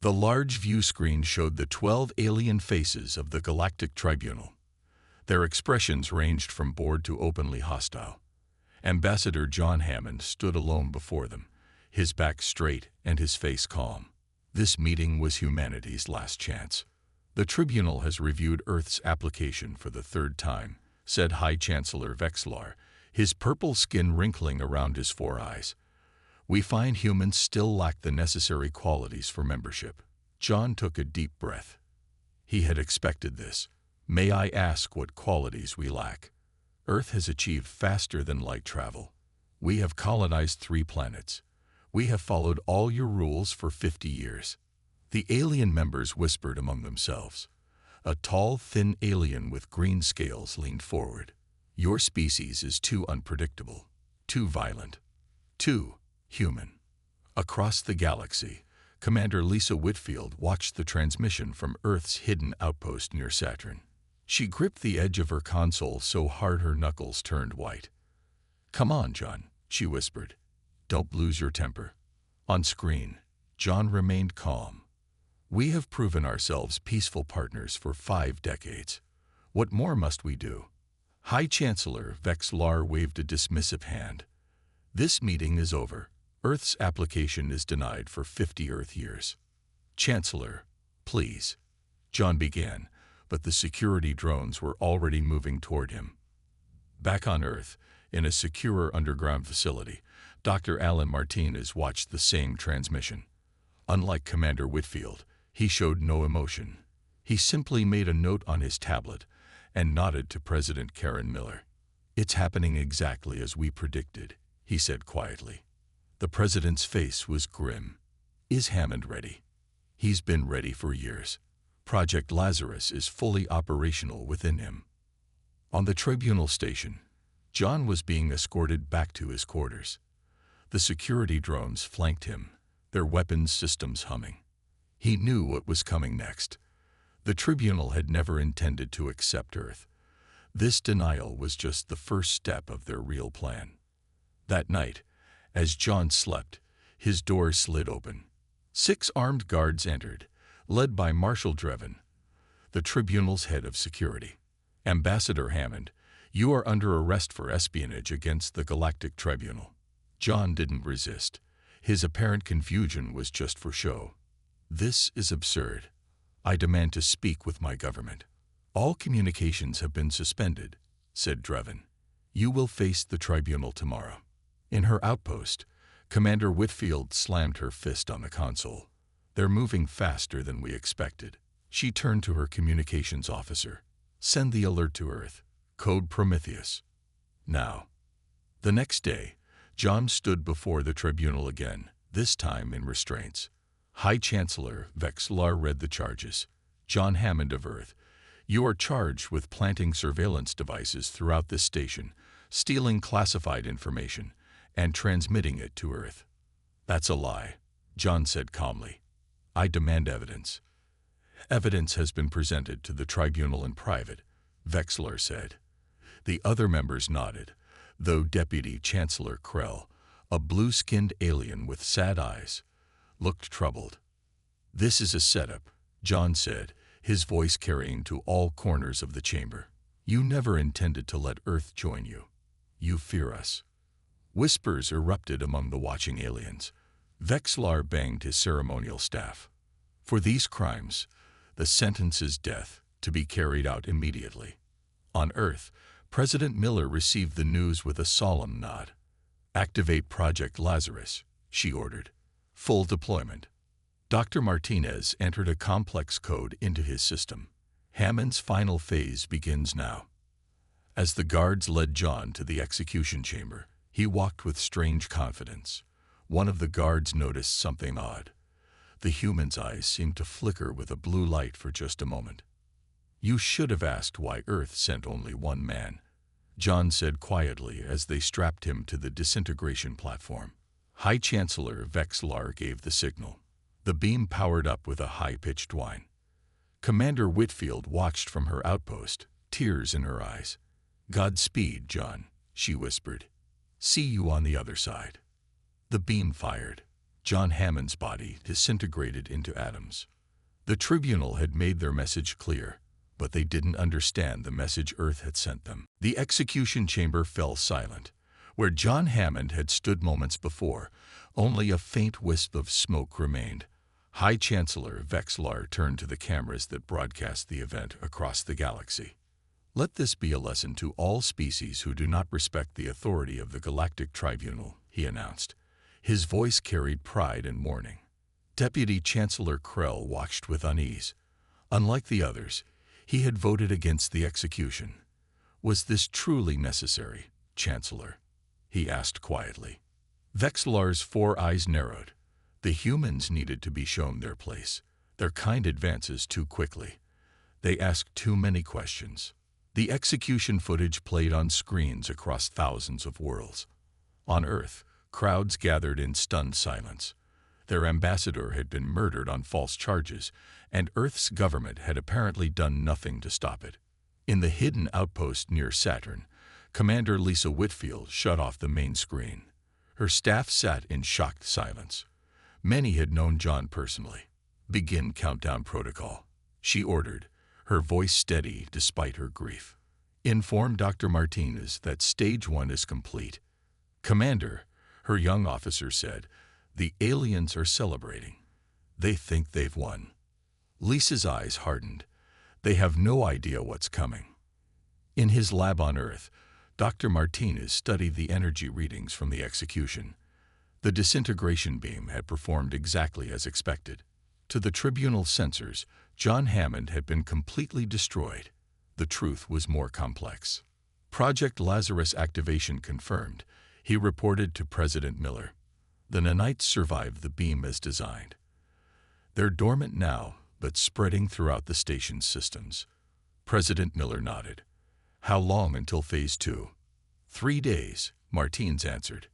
The large view screen showed the 12 alien faces of the Galactic Tribunal. Their expressions ranged from bored to openly hostile. Ambassador John Hammond stood alone before them, his back straight and his face calm. This meeting was humanity's last chance. The Tribunal has reviewed Earth's application for the third time, said High Chancellor Vexlar, his purple skin wrinkling around his 4 eyes. We find humans still lack the necessary qualities for membership. John took a deep breath. He had expected this. May I ask what qualities we lack? Earth has achieved faster than light travel. We have colonized 3 planets. We have followed all your rules for 50 years. The alien members whispered among themselves. A tall, thin alien with green scales leaned forward. Your species is too unpredictable, too violent, too human. Across the galaxy, Commander Lisa Whitfield watched the transmission from Earth's hidden outpost near Saturn. She gripped the edge of her console so hard her knuckles turned white. "Come on, John," she whispered. "Don't lose your temper." On screen, John remained calm. "We have proven ourselves peaceful partners for 5 decades. What more must we do?" High Chancellor Vexlar waved a dismissive hand. "This meeting is over. Earth's application is denied for 50 Earth years." "Chancellor, please," John began, but the security drones were already moving toward him. Back on Earth, in a secure underground facility, Dr. Alan Martinez watched the same transmission. Unlike Commander Whitfield, he showed no emotion. He simply made a note on his tablet and nodded to President Karen Miller. "It's happening exactly as we predicted," he said quietly. The president's face was grim. "Is Hammond ready?" "He's been ready for years. Project Lazarus is fully operational within him." On the tribunal station, John was being escorted back to his quarters. The security drones flanked him, their weapons systems humming. He knew what was coming next. The tribunal had never intended to accept Earth. This denial was just the first step of their real plan. That night, as John slept, his door slid open. 6 armed guards entered, led by Marshal Drevin, the tribunal's head of security. "Ambassador Hammond, you are under arrest for espionage against the Galactic Tribunal." John didn't resist. His apparent confusion was just for show. "This is absurd. I demand to speak with my government." "All communications have been suspended," said Drevin. "You will face the tribunal tomorrow." In her outpost, Commander Whitfield slammed her fist on the console. "They're moving faster than we expected." She turned to her communications officer. "Send the alert to Earth. Code Prometheus. Now." The next day, John stood before the tribunal again, this time in restraints. High Chancellor Vexlar read the charges. "John Hammond of Earth, you are charged with planting surveillance devices throughout this station, stealing classified information, and transmitting it to Earth." "That's a lie," John said calmly. "I demand evidence." "Evidence has been presented to the tribunal in private," Vexlar said. The other members nodded, though Deputy Chancellor Krell, a blue-skinned alien with sad eyes, looked troubled. "This is a setup," John said, his voice carrying to all corners of the chamber. "You never intended to let Earth join you. You fear us." Whispers erupted among the watching aliens. Vexlar banged his ceremonial staff. "For these crimes, the sentence is death, to be carried out immediately." On Earth, President Miller received the news with a solemn nod. "Activate Project Lazarus," she ordered. "Full deployment." Dr. Martinez entered a complex code into his system. "Hammond's final phase begins now." As the guards led John to the execution chamber, he walked with strange confidence. One of the guards noticed something odd. The human's eyes seemed to flicker with a blue light for just a moment. "You should have asked why Earth sent only one man," John said quietly as they strapped him to the disintegration platform. High Chancellor Vexlar gave the signal. The beam powered up with a high-pitched whine. Commander Whitfield watched from her outpost, tears in her eyes. "Godspeed, John," she whispered. "See you on the other side." The beam fired. John Hammond's body disintegrated into atoms. The tribunal had made their message clear, but they didn't understand the message Earth had sent them. The execution chamber fell silent. Where John Hammond had stood moments before, only a faint wisp of smoke remained. High Chancellor Vexlar turned to the cameras that broadcast the event across the galaxy. "Let this be a lesson to all species who do not respect the authority of the Galactic Tribunal," he announced. His voice carried pride and warning. Deputy Chancellor Krell watched with unease. Unlike the others, he had voted against the execution. "Was this truly necessary, Chancellor?" he asked quietly. Vexlar's 4 eyes narrowed. The humans needed to be shown their place. Their kind advances too quickly. They asked too many questions. The execution footage played on screens across thousands of worlds. On Earth, crowds gathered in stunned silence. Their ambassador had been murdered on false charges, and Earth's government had apparently done nothing to stop it. In the hidden outpost near Saturn, Commander Lisa Whitfield shut off the main screen. Her staff sat in shocked silence. Many had known John personally. "Begin countdown protocol," she ordered, her voice steady despite her grief. "Inform Dr. Martinez that Stage 1 is complete." "Commander," her young officer said, "the aliens are celebrating. They think they've won." Lisa's eyes hardened. They have no idea what's coming. In his lab on Earth, Dr. Martinez studied the energy readings from the execution. The disintegration beam had performed exactly as expected. To the tribunal sensors, John Hammond had been completely destroyed. The truth was more complex. Project Lazarus activation confirmed, he reported to President Miller. The nanites survived the beam as designed. They're dormant now, but spreading throughout the station's systems. President Miller nodded. "How long until Phase 2? 3 days, Martins answered.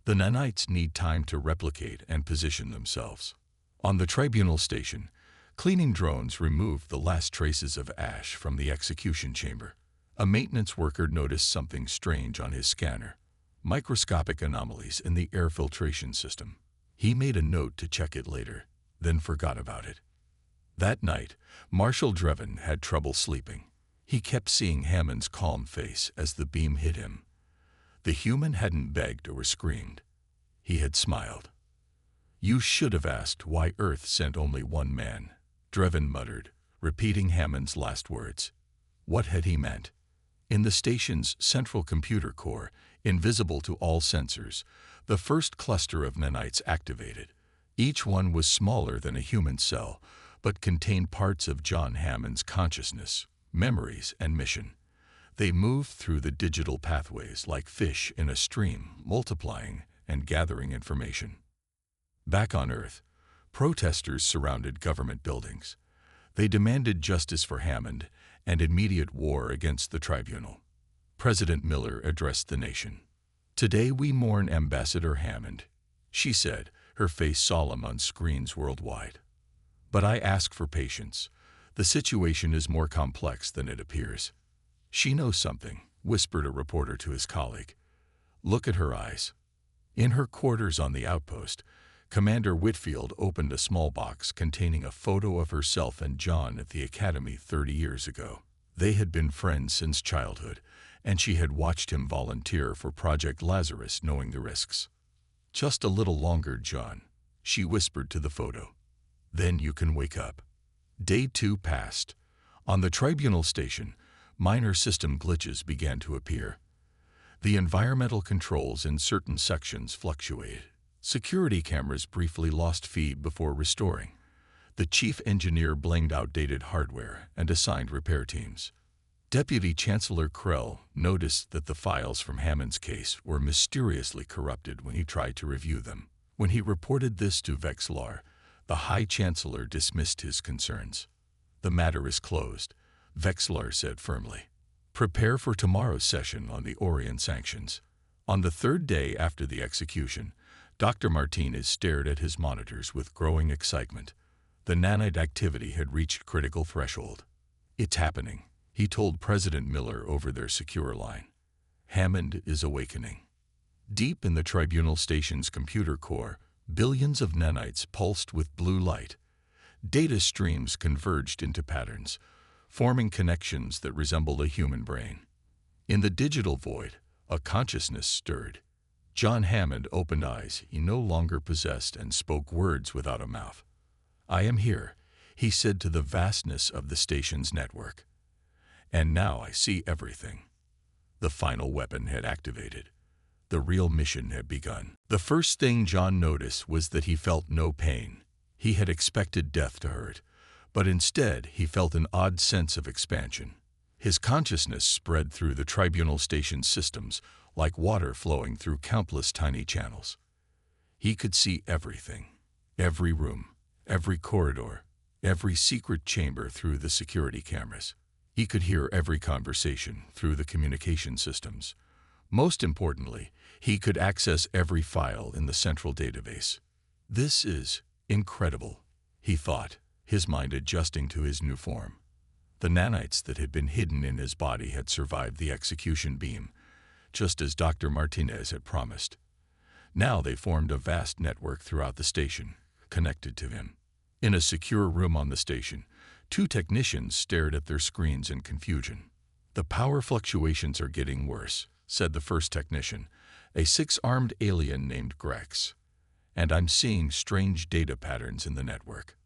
"The nanites need time to replicate and position themselves." On the tribunal station, cleaning drones removed the last traces of ash from the execution chamber. A maintenance worker noticed something strange on his scanner. Microscopic anomalies in the air filtration system. He made a note to check it later, then forgot about it. That night, Marshal Drevin had trouble sleeping. He kept seeing Hammond's calm face as the beam hit him. The human hadn't begged or screamed. He had smiled. "You should have asked why Earth sent only one man," Drevin muttered, repeating Hammond's last words. What had he meant? In the station's central computer core, invisible to all sensors, the first cluster of nanites activated. Each one was smaller than a human cell, but contained parts of John Hammond's consciousness, memories, and mission. They moved through the digital pathways like fish in a stream, multiplying and gathering information. Back on Earth, protesters surrounded government buildings. They demanded justice for Hammond and immediate war against the tribunal. President Miller addressed the nation. "Today we mourn Ambassador Hammond," she said, her face solemn on screens worldwide. "But I ask for patience. The situation is more complex than it appears." "She knows something," whispered a reporter to his colleague. "Look at her eyes." In her quarters on the outpost, Commander Whitfield opened a small box containing a photo of herself and John at the academy 30 years ago. They had been friends since childhood, and she had watched him volunteer for Project Lazarus, knowing the risks. "Just a little longer, John," she whispered to the photo. "Then you can wake up." Day 2 passed. On the tribunal station, minor system glitches began to appear. The environmental controls in certain sections fluctuated. Security cameras briefly lost feed before restoring. The chief engineer blamed outdated hardware and assigned repair teams. Deputy Chancellor Krell noticed that the files from Hammond's case were mysteriously corrupted when he tried to review them. When he reported this to Vexlar, the High Chancellor dismissed his concerns. "The matter is closed," Vexlar said firmly. "Prepare for tomorrow's session on the Orion sanctions." On the 3rd day after the execution, Dr. Martinez stared at his monitors with growing excitement. The nanite activity had reached critical threshold. "It's happening," he told President Miller over their secure line. "Hammond is awakening." Deep in the tribunal station's computer core, Billions of nanites pulsed with blue light. Data streams converged into patterns, forming connections that resembled a human brain. In the digital void, a consciousness stirred. John Hammond opened eyes he no longer possessed and spoke words without a mouth. "I am here," he said to the vastness of the station's network. "And now I see everything." The final weapon had activated. The real mission had begun. The first thing John noticed was that he felt no pain. He had expected death to hurt, but instead he felt an odd sense of expansion. His consciousness spread through the Tribunal Station systems like water flowing through countless tiny channels. He could see everything, every room, every corridor, every secret chamber through the security cameras. He could hear every conversation through the communication systems. Most importantly, he could access every file in the central database. "This is incredible," he thought, his mind adjusting to his new form. The nanites that had been hidden in his body had survived the execution beam, just as Dr. Martinez had promised. Now they formed a vast network throughout the station, connected to him. In a secure room on the station, two technicians stared at their screens in confusion. "The power fluctuations are getting worse," said the first technician, a six-armed alien named Grex. "And I'm seeing strange data patterns in the network."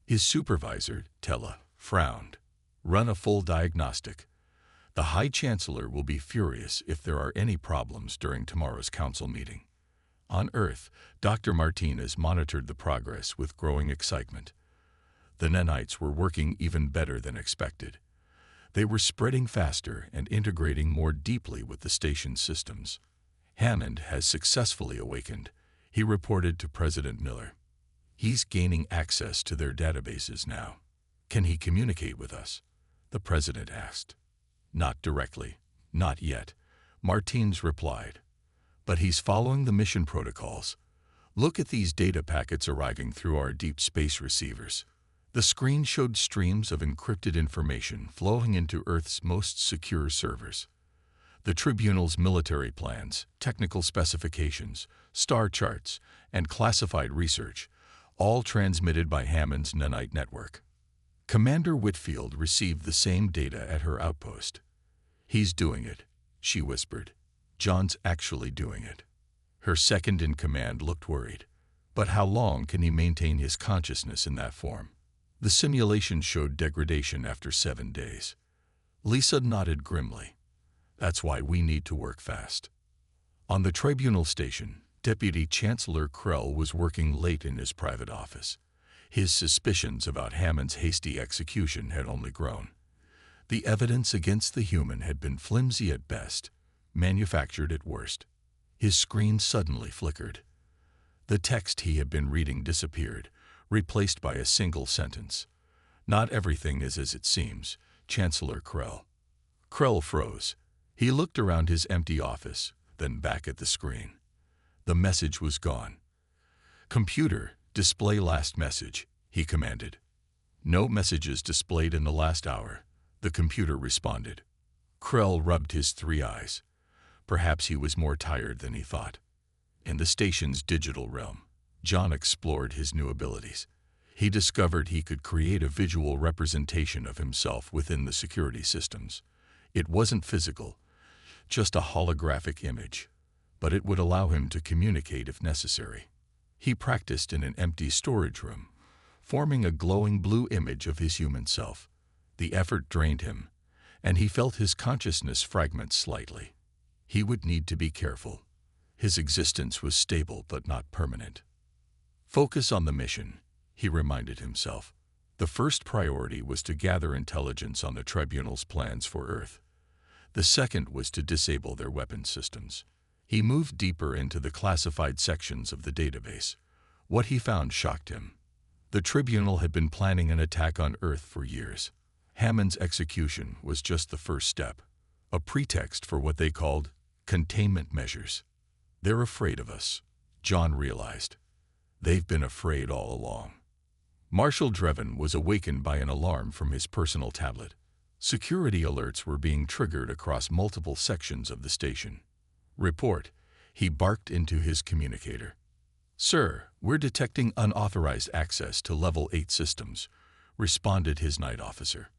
His supervisor, Tella, frowned. "Run a full diagnostic. The High Chancellor will be furious if there are any problems during tomorrow's council meeting." On Earth, Dr. Martinez monitored the progress with growing excitement. The nanites were working even better than expected. They were spreading faster and integrating more deeply with the station's systems. "Hammond has successfully awakened," he reported to President Miller. "He's gaining access to their databases now." "Can he communicate with us?" the president asked. "Not directly, not yet," Martins replied. "But he's following the mission protocols. Look at these data packets arriving through our deep space receivers." The screen showed streams of encrypted information flowing into Earth's most secure servers. The Tribunal's military plans, technical specifications, star charts, and classified research, all transmitted by Hammond's nanite network. Commander Whitfield received the same data at her outpost. "He's doing it," she whispered. "John's actually doing it." Her second-in-command looked worried. "But how long can he maintain his consciousness in that form?" The simulation showed degradation after 7 days. Lisa nodded grimly. "That's why we need to work fast." On the Tribunal Station, Deputy Chancellor Krell was working late in his private office. His suspicions about Hammond's hasty execution had only grown. The evidence against the human had been flimsy at best, manufactured at worst. His screen suddenly flickered. The text he had been reading disappeared, replaced by a single sentence. "Not everything is as it seems, Chancellor Krell." Krell froze. He looked around his empty office, then back at the screen. The message was gone. "Computer, display last message," he commanded. "No messages displayed in the last hour," the computer responded. Krell rubbed his 3 eyes. Perhaps he was more tired than he thought. In the station's digital realm, John explored his new abilities. He discovered he could create a visual representation of himself within the security systems. It wasn't physical, just a holographic image, but it would allow him to communicate if necessary. He practiced in an empty storage room, forming a glowing blue image of his human self. The effort drained him, and he felt his consciousness fragment slightly. He would need to be careful. His existence was stable but not permanent. "Focus on the mission," he reminded himself. The first priority was to gather intelligence on the Tribunal's plans for Earth. The second was to disable their weapon systems. He moved deeper into the classified sections of the database. What he found shocked him. The Tribunal had been planning an attack on Earth for years. Hammond's execution was just the first step, a pretext for what they called containment measures. "They're afraid of us," John realized. "They've been afraid all along." Marshal Drevin was awakened by an alarm from his personal tablet. Security alerts were being triggered across multiple sections of the station. "Report," he barked into his communicator. "Sir, we're detecting unauthorized access to Level 8 systems," responded his night officer.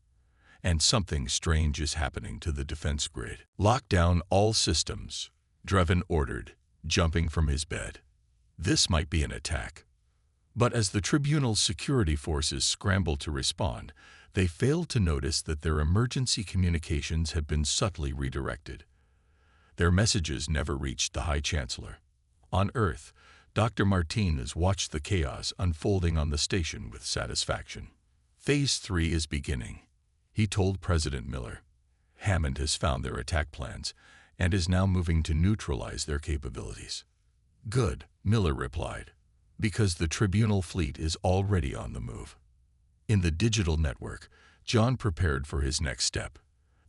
"And something strange is happening to the defense grid." "Lock down all systems," Drevin ordered, jumping from his bed. This might be an attack. But as the Tribunal's security forces scrambled to respond, they failed to notice that their emergency communications had been subtly redirected. Their messages never reached the High Chancellor. On Earth, Dr. Martinez watched the chaos unfolding on the station with satisfaction. "Phase 3 is beginning," he told President Miller. "Hammond has found their attack plans and is now moving to neutralize their capabilities." "Good," Miller replied, "because the Tribunal fleet is already on the move." In the digital network, John prepared for his next step.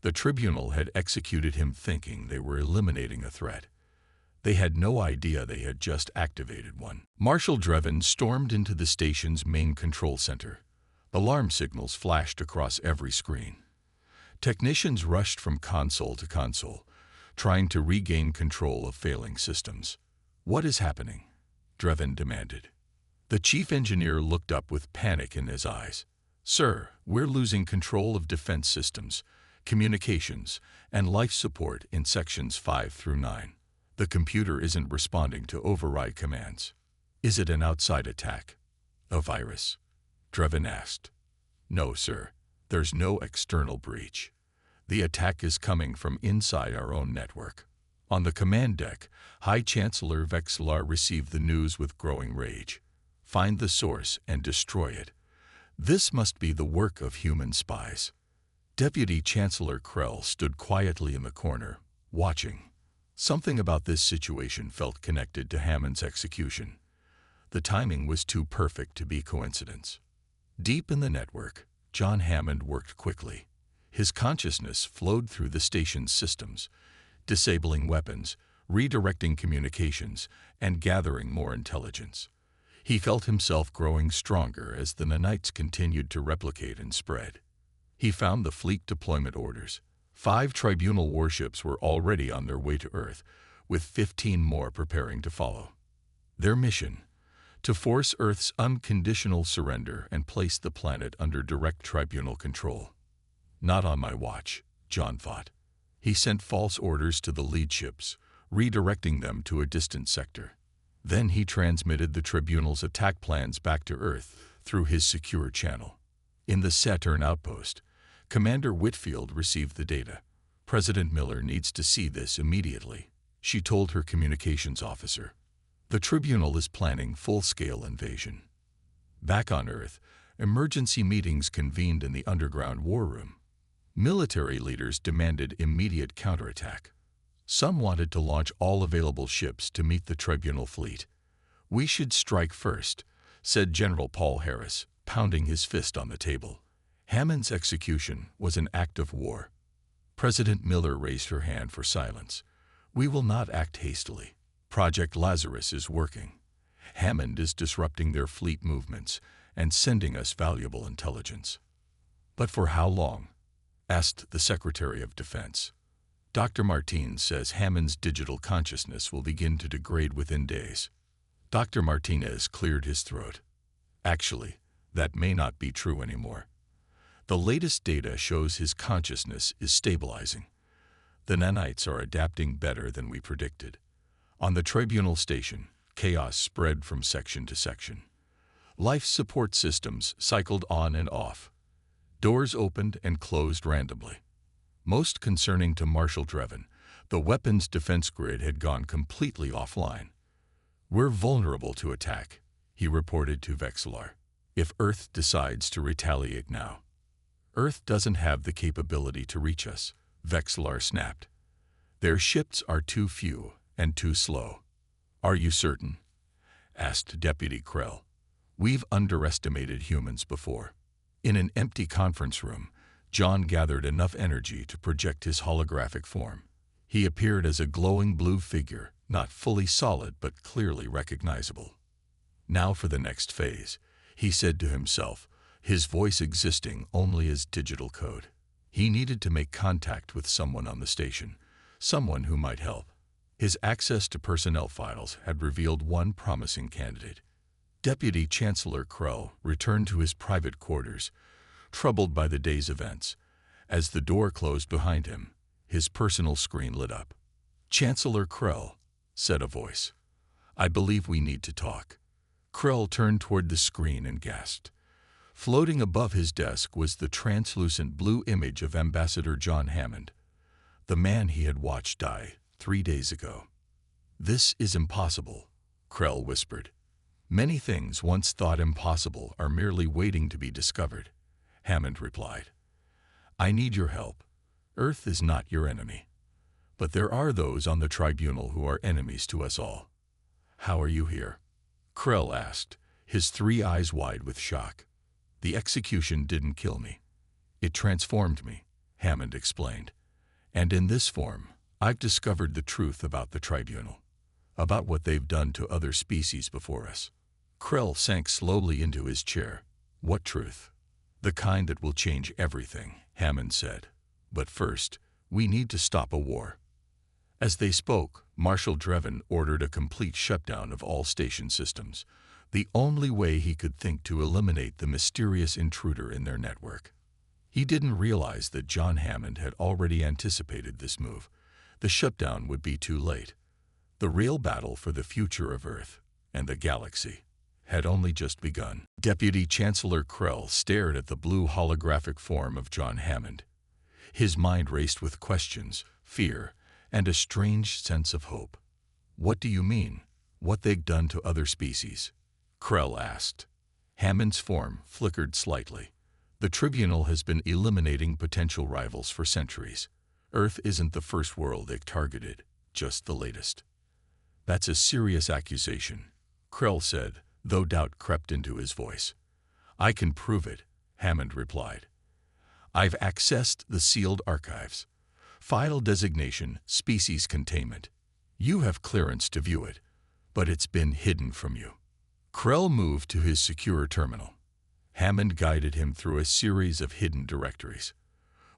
The Tribunal had executed him thinking they were eliminating a threat. They had no idea they had just activated one. Marshal Drevin stormed into the station's main control center. Alarm signals flashed across every screen. Technicians rushed from console to console, trying to regain control of failing systems. "What is happening?" Drevin demanded. The chief engineer looked up with panic in his eyes. "Sir, we're losing control of defense systems, communications, and life support in sections 5 through 9. The computer isn't responding to override commands." "Is it an outside attack? A virus?" Drevin asked. "No, sir. There's no external breach. The attack is coming from inside our own network." On the command deck, High Chancellor Vexlar received the news with growing rage. "Find the source and destroy it. This must be the work of human spies." Deputy Chancellor Krell stood quietly in the corner, watching. Something about this situation felt connected to Hammond's execution. The timing was too perfect to be coincidence. Deep in the network, John Hammond worked quickly. His consciousness flowed through the station's systems, disabling weapons, redirecting communications, and gathering more intelligence. He felt himself growing stronger as the nanites continued to replicate and spread. He found the fleet deployment orders. 5 Tribunal warships were already on their way to Earth, with 15 more preparing to follow. Their mission: to force Earth's unconditional surrender and place the planet under direct Tribunal control. Not on my watch, John thought. He sent false orders to the lead ships, redirecting them to a distant sector. Then he transmitted the Tribunal's attack plans back to Earth through his secure channel. In the Saturn outpost, Commander Whitfield received the data. "President Miller needs to see this immediately," she told her communications officer. "The Tribunal is planning full-scale invasion." Back on Earth, emergency meetings convened in the underground war room. Military leaders demanded immediate counterattack. Some wanted to launch all available ships to meet the Tribunal fleet. "We should strike first," said General Paul Harris, pounding his fist on the table. Hammond's execution was an act of war. President Miller raised her hand for silence. "We will not act hastily. Project Lazarus is working. Hammond is disrupting their fleet movements and sending us valuable intelligence." "But for how long?" asked the Secretary of Defense. "Dr. Martinez says Hammond's digital consciousness will begin to degrade within days." Dr. Martinez cleared his throat. "Actually, that may not be true anymore. The latest data shows his consciousness is stabilizing. The nanites are adapting better than we predicted." On the Tribunal station, chaos spread from section to section. Life support systems cycled on and off. Doors opened and closed randomly. Most concerning to Marshal Drevin, the weapons defense grid had gone completely offline. "We're vulnerable to attack," he reported to Vexlar, "if Earth decides to retaliate now." "Earth doesn't have the capability to reach us," Vexlar snapped. "Their ships are too few and too slow." "Are you certain?" asked Deputy Krell. "We've underestimated humans before." In an empty conference room, John gathered enough energy to project his holographic form. He appeared as a glowing blue figure, not fully solid but clearly recognizable. "Now for the next phase," he said to himself, his voice existing only as digital code. He needed to make contact with someone on the station, someone who might help. His access to personnel files had revealed one promising candidate. Deputy Chancellor Krell returned to his private quarters, troubled by the day's events. As the door closed behind him, his personal screen lit up. "Chancellor Krell," said a voice. "I believe we need to talk." Krell turned toward the screen and gasped. Floating above his desk was the translucent blue image of Ambassador John Hammond, the man he had watched die 3 days ago. "This is impossible," Krell whispered. "Many things once thought impossible are merely waiting to be discovered," Hammond replied. "I need your help. Earth is not your enemy. But there are those on the tribunal who are enemies to us all." "How are you here?" Krell asked, his 3 eyes wide with shock. "The execution didn't kill me. It transformed me," Hammond explained. "And in this form, I've discovered the truth about the tribunal, about what they've done to other species before us." Krell sank slowly into his chair. "What truth?" "The kind that will change everything," Hammond said. "But first, we need to stop a war." As they spoke, Marshal Drevin ordered a complete shutdown of all station systems, the only way he could think to eliminate the mysterious intruder in their network. He didn't realize that John Hammond had already anticipated this move. The shutdown would be too late. The real battle for the future of Earth and the galaxy had only just begun. Deputy Chancellor Krell stared at the blue holographic form of John Hammond. His mind raced with questions, fear, and a strange sense of hope. "What do you mean, what they've done to other species?" Krell asked. Hammond's form flickered slightly. "The tribunal has been eliminating potential rivals for centuries. Earth isn't the first world they've targeted, just the latest." "That's a serious accusation," Krell said, though doubt crept into his voice. "I can prove it," Hammond replied. "I've accessed the sealed archives. File designation, species containment. You have clearance to view it, but it's been hidden from you." Krell moved to his secure terminal. Hammond guided him through a series of hidden directories.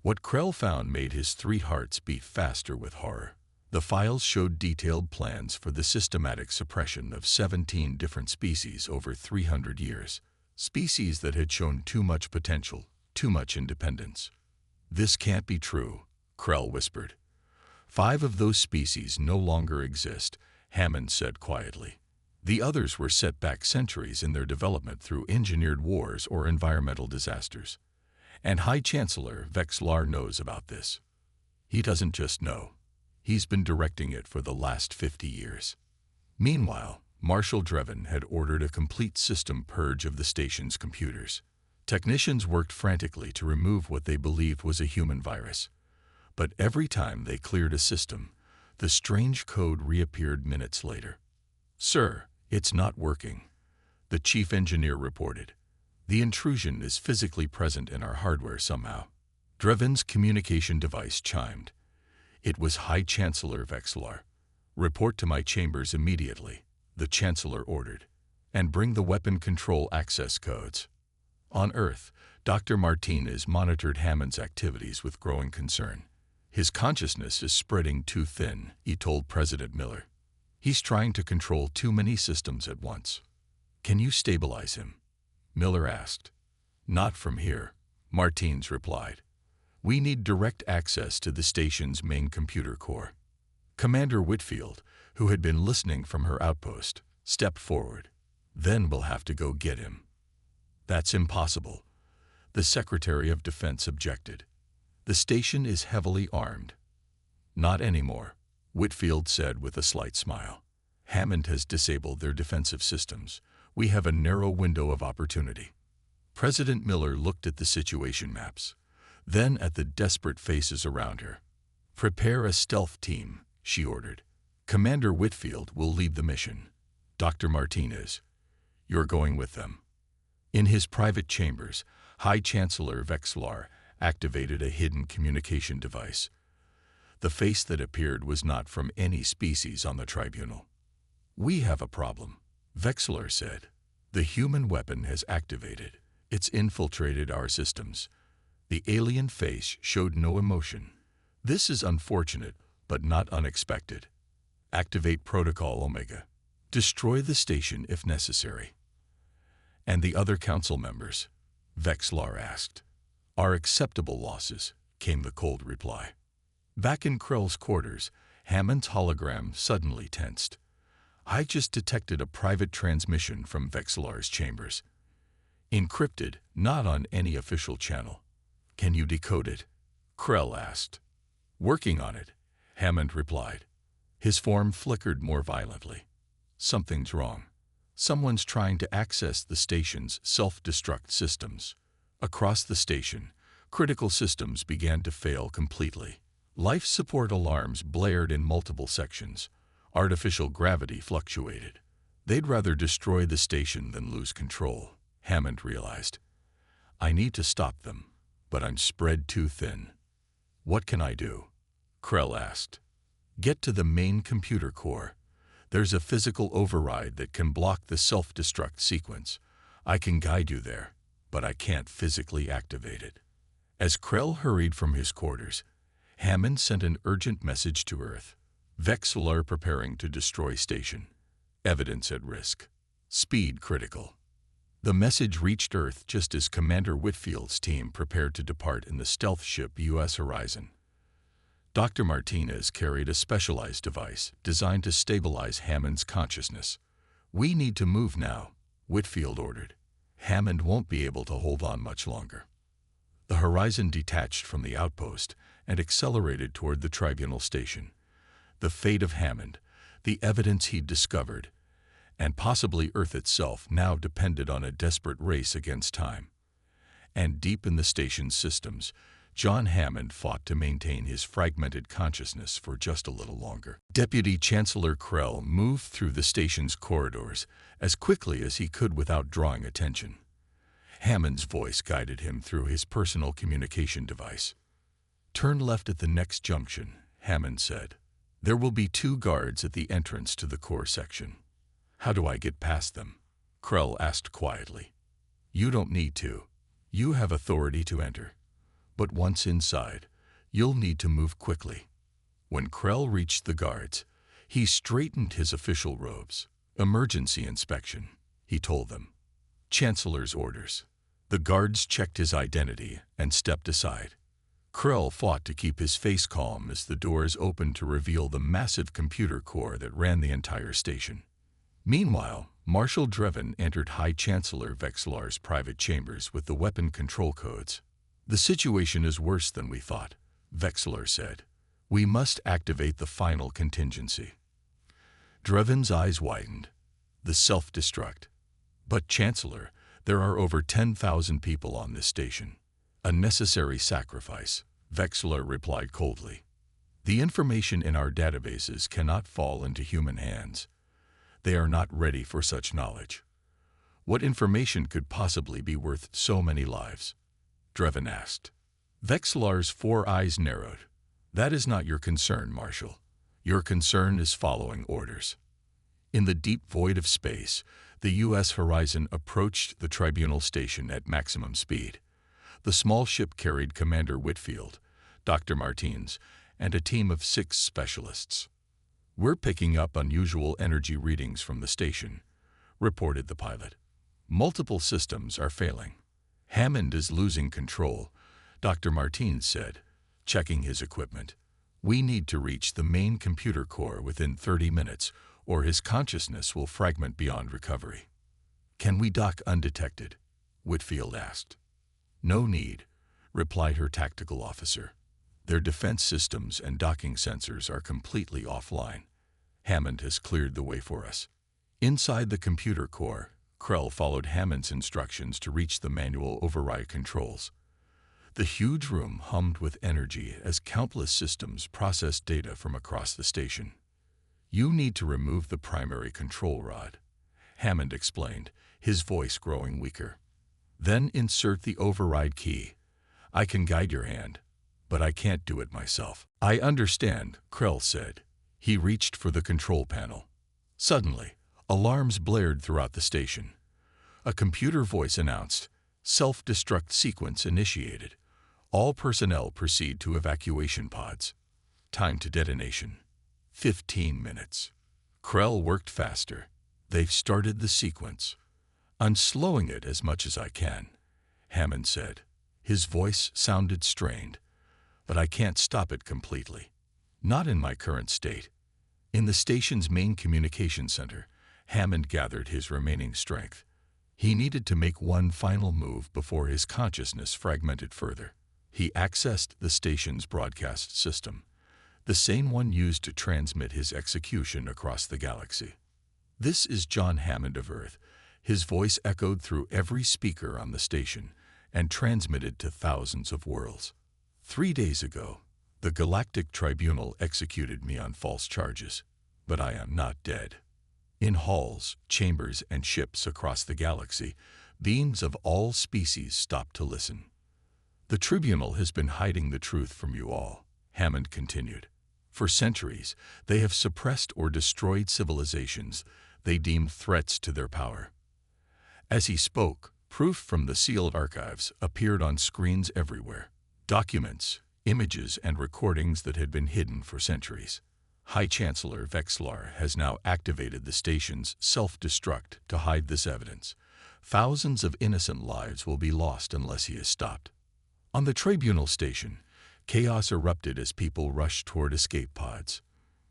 What Krell found made his 3 hearts beat faster with horror. The files showed detailed plans for the systematic suppression of 17 different species over 300 years. Species that had shown too much potential, too much independence. "This can't be true," Krell whispered. "5 of those species no longer exist," Hammond said quietly. "The others were set back centuries in their development through engineered wars or environmental disasters. And High Chancellor Vexlar knows about this. He doesn't just know. He's been directing it for the last 50 years. Meanwhile, Marshal Drevin had ordered a complete system purge of the station's computers. Technicians worked frantically to remove what they believed was a human virus. But every time they cleared a system, the strange code reappeared minutes later. "Sir, it's not working," the chief engineer reported. "The intrusion is physically present in our hardware somehow." Drevin's communication device chimed. It was High Chancellor Vexlar. "Report to my chambers immediately," the Chancellor ordered, "and bring the weapon control access codes." On Earth, Dr. Martinez monitored Hammond's activities with growing concern. "His consciousness is spreading too thin," he told President Miller. "He's trying to control too many systems at once." "Can you stabilize him?" Miller asked. "Not from here," Martinez replied. "We need direct access to the station's main computer core." Commander Whitfield, who had been listening from her outpost, stepped forward. "Then we'll have to go get him." "That's impossible," the Secretary of Defense objected. "The station is heavily armed." "Not anymore," Whitfield said with a slight smile. "Hammond has disabled their defensive systems. We have a narrow window of opportunity." President Miller looked at the situation maps, then at the desperate faces around her. "Prepare a stealth team," she ordered. "Commander Whitfield will lead the mission. Dr. Martinez, you're going with them." In his private chambers, High Chancellor Vexlar activated a hidden communication device. The face that appeared was not from any species on the tribunal. "We have a problem," Vexlar said. "The human weapon has activated. It's infiltrated our systems." The alien face showed no emotion. "This is unfortunate, but not unexpected." Activate Protocol Omega. Destroy the station if necessary. And the other council members? Vexlar asked. Are acceptable losses, came the cold reply. Back in Krell's quarters, Hammond's hologram suddenly tensed. I just detected a private transmission from Vexlar's chambers. Encrypted, not on any official channel. Can you decode it? Krell asked. Working on it, Hammond replied. His form flickered more violently. Something's wrong. Someone's trying to access the station's self-destruct systems. Across the station, critical systems began to fail completely. Life support alarms blared in multiple sections. Artificial gravity fluctuated. They'd rather destroy the station than lose control, Hammond realized. I need to stop them, but I'm spread too thin. What can I do? Krell asked. Get to the main computer core. There's a physical override that can block the self-destruct sequence. I can guide you there, but I can't physically activate it. As Krell hurried from his quarters, Hammond sent an urgent message to Earth. Vexlar preparing to destroy station. Evidence at risk. Speed critical. The message reached Earth just as Commander Whitfield's team prepared to depart in the stealth ship U.S. Horizon. Dr. Martinez carried a specialized device designed to stabilize Hammond's consciousness. We need to move now, Whitfield ordered. Hammond won't be able to hold on much longer. The Horizon detached from the outpost and accelerated toward the Tribunal station. The fate of Hammond, the evidence he'd discovered, and possibly Earth itself now depended on a desperate race against time. And deep in the station's systems, John Hammond fought to maintain his fragmented consciousness for just a little longer. Deputy Chancellor Krell moved through the station's corridors as quickly as he could without drawing attention. Hammond's voice guided him through his personal communication device. Turn left at the next junction, Hammond said. There will be 2 guards at the entrance to the core section. How do I get past them? Krell asked quietly. You don't need to. You have authority to enter. But once inside, you'll need to move quickly. When Krell reached the guards, he straightened his official robes. Emergency inspection, he told them. Chancellor's orders. The guards checked his identity and stepped aside. Krell fought to keep his face calm as the doors opened to reveal the massive computer core that ran the entire station. Meanwhile, Marshal Drevin entered High Chancellor Vexlar's private chambers with the weapon control codes. The situation is worse than we thought, Vexlar said. We must activate the final contingency. Drevin's eyes widened. The self-destruct. But Chancellor, there are over 10,000 people on this station. A necessary sacrifice, Vexlar replied coldly. The information in our databases cannot fall into human hands. They are not ready for such knowledge. What information could possibly be worth so many lives? Drevin asked. Vexlar's 4 eyes narrowed. That is not your concern, Marshal. Your concern is following orders. In the deep void of space, the U.S. Horizon approached the Tribunal station at maximum speed. The small ship carried Commander Whitfield, Dr. Martins, and a team of 6 specialists. We're picking up unusual energy readings from the station, reported the pilot. Multiple systems are failing. Hammond is losing control, Dr. Martins said, checking his equipment. We need to reach the main computer core within 30 minutes, or his consciousness will fragment beyond recovery. Can we dock undetected? Whitfield asked. No need, replied her tactical officer. Their defense systems and docking sensors are completely offline. Hammond has cleared the way for us. Inside the computer core, Krell followed Hammond's instructions to reach the manual override controls. The huge room hummed with energy as countless systems processed data from across the station. You need to remove the primary control rod, Hammond explained, his voice growing weaker. Then insert the override key. I can guide your hand, but I can't do it myself. I understand, Krell said. He reached for the control panel. Suddenly, alarms blared throughout the station. A computer voice announced, self-destruct sequence initiated. All personnel proceed to evacuation pods. Time to detonation. 15 minutes. Krell worked faster. They've started the sequence. I'm slowing it as much as I can, Hammond said. His voice sounded strained. But I can't stop it completely. Not in my current state. In the station's main communication center, Hammond gathered his remaining strength. He needed to make one final move before his consciousness fragmented further. He accessed the station's broadcast system, the same one used to transmit his execution across the galaxy. "This is John Hammond of Earth." His voice echoed through every speaker on the station and transmitted to thousands of worlds. 3 days ago, the Galactic Tribunal executed me on false charges, but I am not dead. In halls, chambers, and ships across the galaxy, beings of all species stopped to listen. The Tribunal has been hiding the truth from you all, Hammond continued. For centuries, they have suppressed or destroyed civilizations they deemed threats to their power. As he spoke, proof from the sealed archives appeared on screens everywhere. Documents, images, and recordings that had been hidden for centuries. High Chancellor Vexlar has now activated the station's self-destruct to hide this evidence. Thousands of innocent lives will be lost unless he is stopped. On the Tribunal station, chaos erupted as people rushed toward escape pods.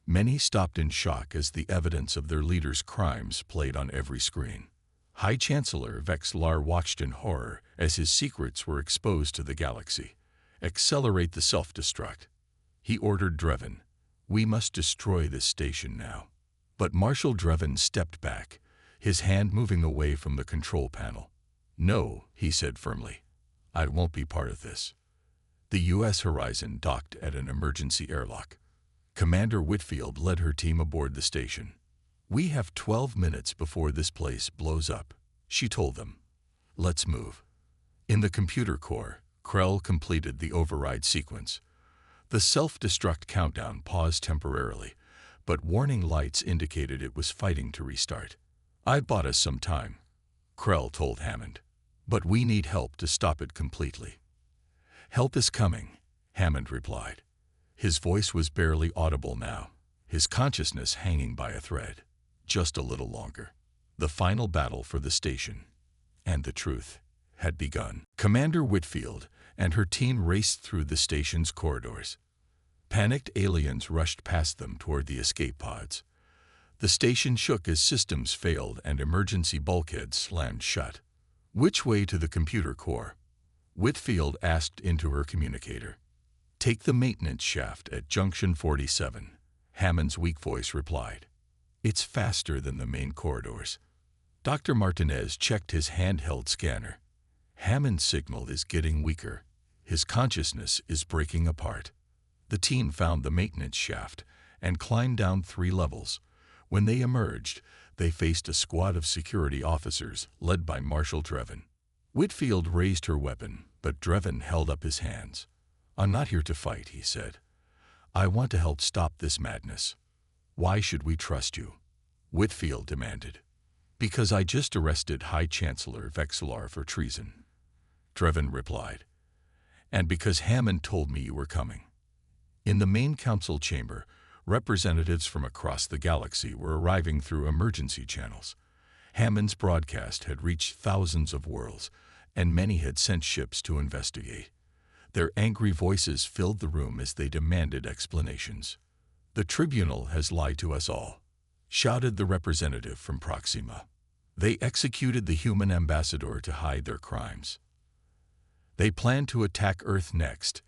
Many stopped in shock as the evidence of their leader's crimes played on every screen. High Chancellor Vexlar watched in horror as his secrets were exposed to the galaxy. "Accelerate the self-destruct," he ordered Drevin. "We must destroy this station now." But Marshal Drevin stepped back, his hand moving away from the control panel. "No," he said firmly. "I won't be part of this." The U.S. Horizon docked at an emergency airlock. Commander Whitfield led her team aboard the station. "We have 12 minutes before this place blows up," she told them. "Let's move." In the computer core, Krell completed the override sequence. The self-destruct countdown paused temporarily, but warning lights indicated it was fighting to restart. "I bought us some time," Krell told Hammond. "But we need help to stop it completely." "Help is coming," Hammond replied. His voice was barely audible now, his consciousness hanging by a thread. Just a little longer. The final battle for the station, and the truth, had begun. Commander Whitfield and her team raced through the station's corridors. Panicked aliens rushed past them toward the escape pods. The station shook as systems failed and emergency bulkheads slammed shut. "Which way to the computer core?" Whitfield asked into her communicator. "Take the maintenance shaft at Junction 47, Hammond's weak voice replied. "It's faster than the main corridors." Dr. Martinez checked his handheld scanner. Hammond's signal is getting weaker. His consciousness is breaking apart. The team found the maintenance shaft and climbed down 3 levels. When they emerged, they faced a squad of security officers led by Marshal Drevin. Whitfield raised her weapon, but Drevin held up his hands. "I'm not here to fight," he said. "I want to help stop this madness." "Why should we trust you?" Whitfield demanded. "Because I just arrested High Chancellor Vexlar for treason," Drevin replied. "And because Hammond told me you were coming." In the main council chamber, representatives from across the galaxy were arriving through emergency channels. Hammond's broadcast had reached thousands of worlds, and many had sent ships to investigate. Their angry voices filled the room as they demanded explanations. "The Tribunal has lied to us all," shouted the representative from Proxima. "They executed the human ambassador to hide their crimes." "They plan to attack Earth next,"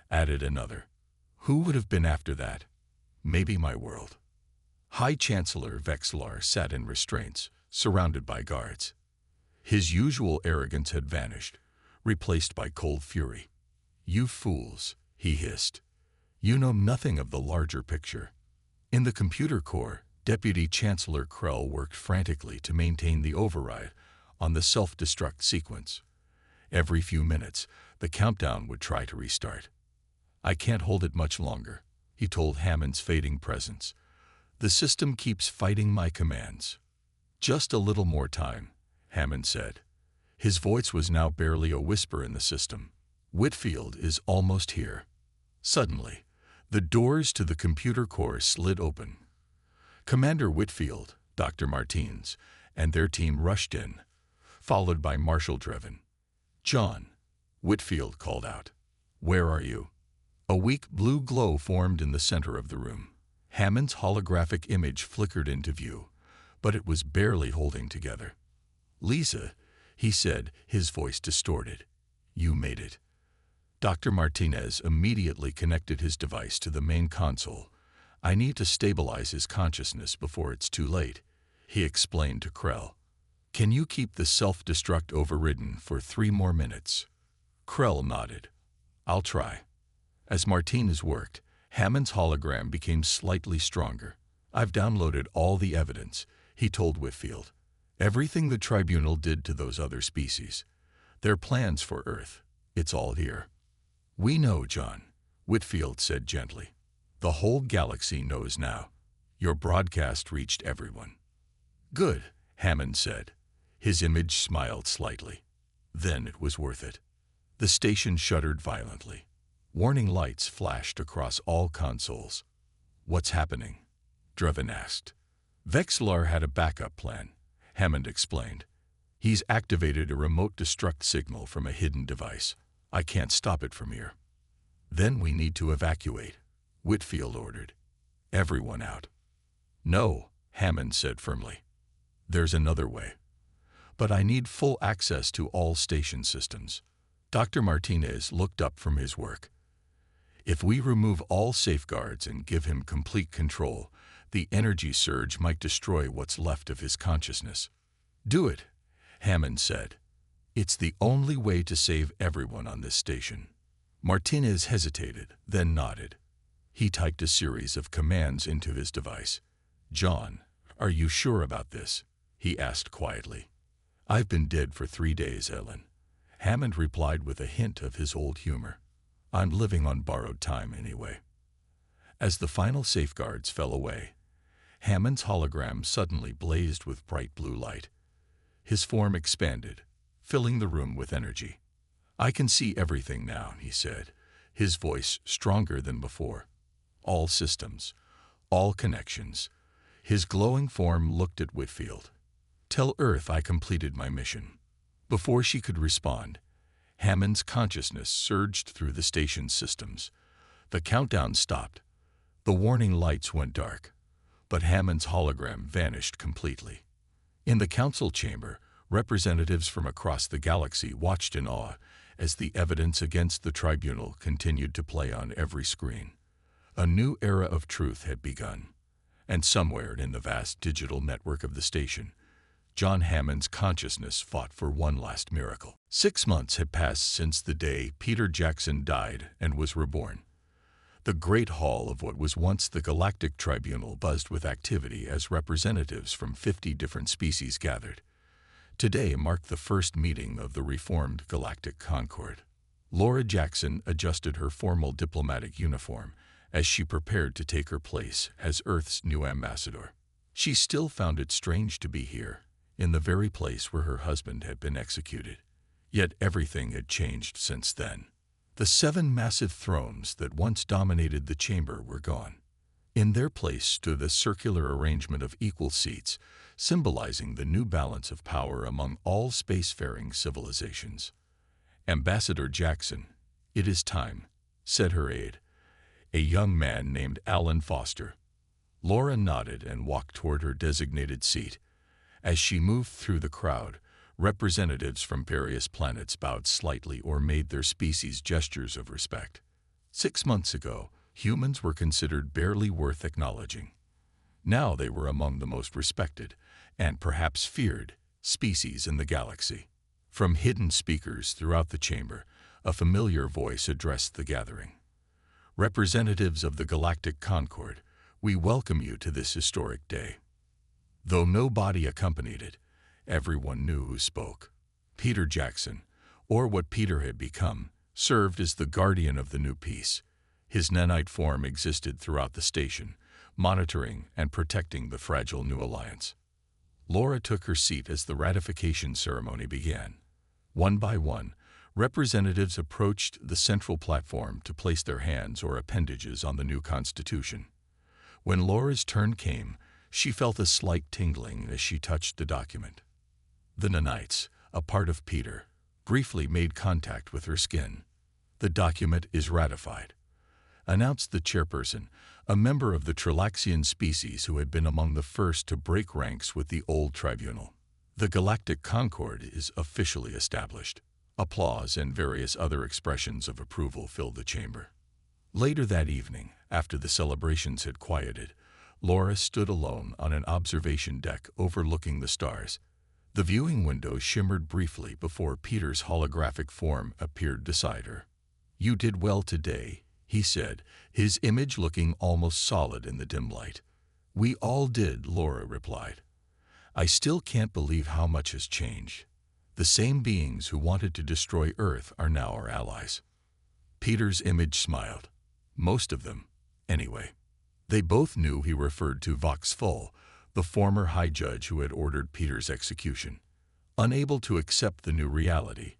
added another. "Who would have been after that? Maybe my world." High Chancellor Vexlar sat in restraints, surrounded by guards. His usual arrogance had vanished, replaced by cold fury. "You fools," he hissed. "You know nothing of the larger picture." In the computer core, Deputy Chancellor Krell worked frantically to maintain the override on the self-destruct sequence. Every few minutes, the countdown would try to restart. "I can't hold it much longer," he told Hammond's fading presence. "The system keeps fighting my commands." "Just a little more time," Hammond said. His voice was now barely a whisper in the system. "Whitfield is almost here." Suddenly, The doors to the computer core slid open. Commander Whitfield, Dr. Martins, and their team rushed in, followed by Marshal Driven. "John," Whitfield called out. "Where are you?" A weak blue glow formed in the center of the room. Hammond's holographic image flickered into view, but it was barely holding together. "Lisa," he said, his voice distorted. "You made it." Dr. Martinez immediately connected his device to the main console. "I need to stabilize his consciousness before it's too late," he explained to Krell. "Can you keep the self-destruct overridden for 3 more minutes?" Krell nodded. "I'll try." As Martinez worked, Hammond's hologram became slightly stronger. "I've downloaded all the evidence," he told Whitfield. "Everything the Tribunal did to those other species. Their plans for Earth. It's all here." "We know, John," Whitfield said gently. "The whole galaxy knows now. Your broadcast reached everyone." "Good," Hammond said. His image smiled slightly. "Then it was worth it." The station shuddered violently. Warning lights flashed across all consoles. "What's happening?" Driven asked. "Vexlar had a backup plan," Hammond explained. "He's activated a remote destruct signal from a hidden device. I can't stop it from here." "Then we need to evacuate," Whitfield ordered. "Everyone out." "No," Hammond said firmly. "There's another way. But I need full access to all station systems." Dr. Martinez looked up from his work. "If we remove all safeguards and give him complete control, the energy surge might destroy what's left of his consciousness." "Do it," Hammond said. "It's the only way to save everyone on this station." Martinez hesitated, then nodded. He typed a series of commands into his device. "John, are you sure about this?" he asked quietly. "I've been dead for 3 days, Ellen," Hammond replied with a hint of his old humor. "I'm living on borrowed time anyway." As the final safeguards fell away, Hammond's hologram suddenly blazed with bright blue light. His form expanded, filling the room with energy. "I can see everything now," he said, his voice stronger than before. "All systems, all connections." His glowing form looked at Whitfield. "Tell Earth I completed my mission." Before she could respond, Hammond's consciousness surged through the station's systems. The countdown stopped. The warning lights went dark, but Hammond's hologram vanished completely. In the council chamber, representatives from across the galaxy watched in awe as the evidence against the Tribunal continued to play on every screen. A new era of truth had begun, and somewhere in the vast digital network of the station, John Hammond's consciousness fought for one last miracle. 6 months had passed since the day Peter Jackson died and was reborn. The great hall of what was once the Galactic Tribunal buzzed with activity as representatives from 50 different species gathered. Today marked the first meeting of the reformed Galactic Concord. Laura Jackson adjusted her formal diplomatic uniform as she prepared to take her place as Earth's new ambassador. She still found it strange to be here, in the very place where her husband had been executed. Yet everything had changed since then. The 7 massive thrones that once dominated the chamber were gone. In their place stood a circular arrangement of equal seats, symbolizing the new balance of power among all spacefaring civilizations. "Ambassador Jackson, it is time," said her aide, a young man named Alan Foster. Laura nodded and walked toward her designated seat. As she moved through the crowd, representatives from various planets bowed slightly or made their species gestures of respect. 6 months ago, humans were considered barely worth acknowledging. Now they were among the most respected, and perhaps feared, species in the galaxy. From hidden speakers throughout the chamber, a familiar voice addressed the gathering. "Representatives of the Galactic Concord, we welcome you to this historic day." Though no body accompanied it, everyone knew who spoke. Peter Jackson, or what Peter had become, served as the guardian of the new peace. His nanite form existed throughout the station, monitoring and protecting the fragile new alliance. Laura took her seat as the ratification ceremony began. One by one, Representatives approached the central platform to place their hands or appendages on the new Constitution. When Laura's turn came, she felt a slight tingling as she touched the document. The nanites, a part of Peter, briefly made contact with her skin. "The document is ratified," announced the chairperson, a member of the Trilaxian species who had been among the first to break ranks with the old tribunal. "The Galactic Concord is officially established." Applause and various other expressions of approval filled the chamber. Later that evening, after the celebrations had quieted, Laura stood alone on an observation deck overlooking the stars. The viewing window shimmered briefly before Peter's holographic form appeared beside her. "You did well today," he said, his image looking almost solid in the dim light. "We all did," Laura replied. "I still can't believe how much has changed. The same beings who wanted to destroy Earth are now our allies." Peter's image smiled. Most of them, anyway. They both knew he referred to Vox Full, the former high judge who had ordered Peter's execution. Unable to accept the new reality,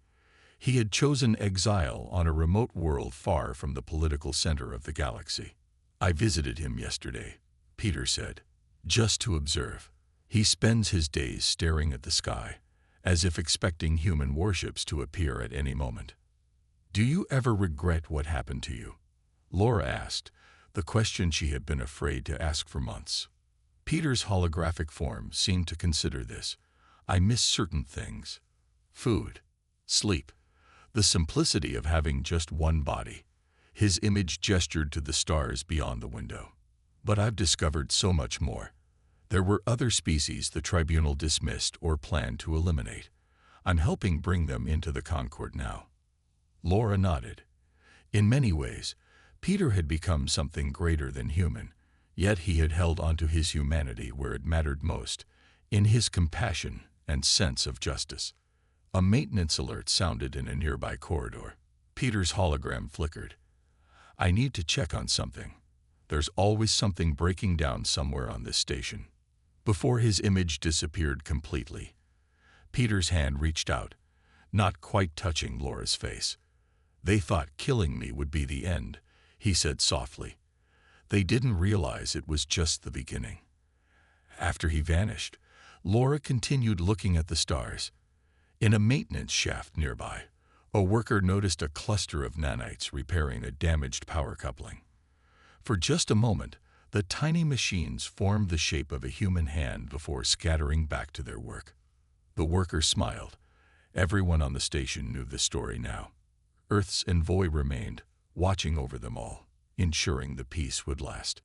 he had chosen exile on a remote world far from the political center of the galaxy. "I visited him yesterday," Peter said, "just to observe. He spends his days staring at the sky, as if expecting human warships to appear at any moment." "Do you ever regret what happened to you?" Laura asked, the question she had been afraid to ask for months. Peter's holographic form seemed to consider this. "I miss certain things. Food, sleep, the simplicity of having just one body." His image gestured to the stars beyond the window. "But I've discovered so much more. There were other species the tribunal dismissed or planned to eliminate. I'm helping bring them into the Concord now." Laura nodded. In many ways, Peter had become something greater than human, yet he had held onto his humanity where it mattered most, in his compassion and sense of justice. A maintenance alert sounded in a nearby corridor. Peter's hologram flickered. "I need to check on something. There's always something breaking down somewhere on this station." Before his image disappeared completely, Peter's hand reached out, not quite touching Laura's face. "They thought killing me would be the end," he said softly. "They didn't realize it was just the beginning." After he vanished, Laura continued looking at the stars. In a maintenance shaft nearby, a worker noticed a cluster of nanites repairing a damaged power coupling. For just a moment, the tiny machines formed the shape of a human hand before scattering back to their work. The worker smiled. Everyone on the station knew the story now. Earth's Envoy remained, watching over them all, ensuring the peace would last.